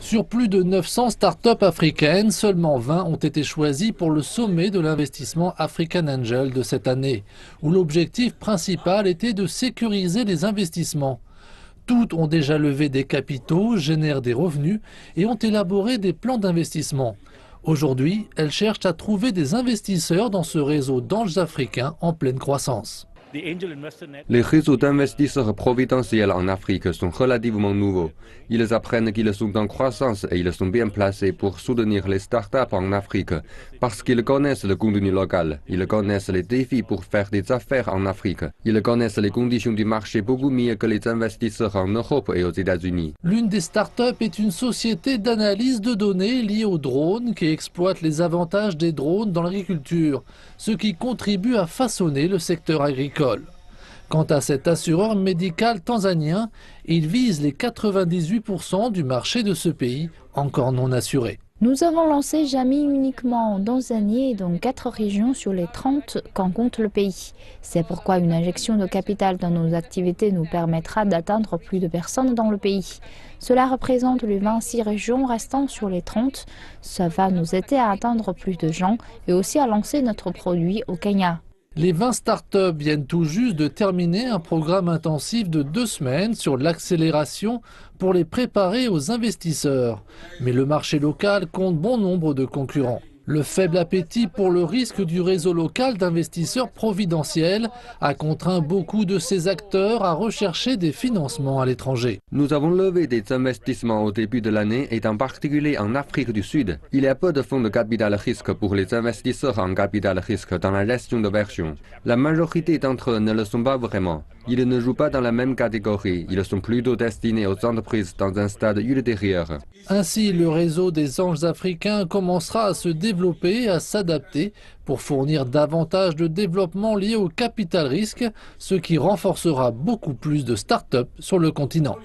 Sur plus de 900 startups africaines, seulement 20 ont été choisies pour le sommet de l'investissement African Angel de cette année, où l'objectif principal était de sécuriser les investissements. Toutes ont déjà levé des capitaux, génèrent des revenus et ont élaboré des plans d'investissement. Aujourd'hui, elles cherchent à trouver des investisseurs dans ce réseau d'anges africains en pleine croissance. Les réseaux d'investisseurs providentiels en Afrique sont relativement nouveaux. Ils apprennent qu'ils sont en croissance et ils sont bien placés pour soutenir les startups en Afrique parce qu'ils connaissent le contenu local, ils connaissent les défis pour faire des affaires en Afrique, ils connaissent les conditions du marché beaucoup mieux que les investisseurs en Europe et aux États-Unis. L'une des startups est une société d'analyse de données liée aux drones qui exploite les avantages des drones dans l'agriculture, ce qui contribue à façonner le secteur agricole. Quant à cet assureur médical tanzanien, il vise les 98% du marché de ce pays encore non assuré. Nous avons lancé Jami uniquement en Tanzanie et dans 4 régions sur les 30 qu'en compte le pays. C'est pourquoi une injection de capital dans nos activités nous permettra d'atteindre plus de personnes dans le pays. Cela représente les 26 régions restant sur les 30. Ça va nous aider à atteindre plus de gens et aussi à lancer notre produit au Kenya. Les 20 startups viennent tout juste de terminer un programme intensif de 2 semaines sur l'accélération pour les préparer aux investisseurs. Mais le marché local compte bon nombre de concurrents. Le faible appétit pour le risque du réseau local d'investisseurs providentiels a contraint beaucoup de ces acteurs à rechercher des financements à l'étranger. Nous avons levé des investissements au début de l'année et en particulier en Afrique du Sud. Il y a peu de fonds de capital risque pour les investisseurs en capital risque dans la gestion de version. La majorité d'entre eux ne le sont pas vraiment. Ils ne jouent pas dans la même catégorie, ils sont plutôt destinés aux entreprises dans un stade ultérieur. Ainsi, le réseau des anges africains commencera à se développer et à s'adapter pour fournir davantage de développement lié au capital risque, ce qui renforcera beaucoup plus de start-up sur le continent.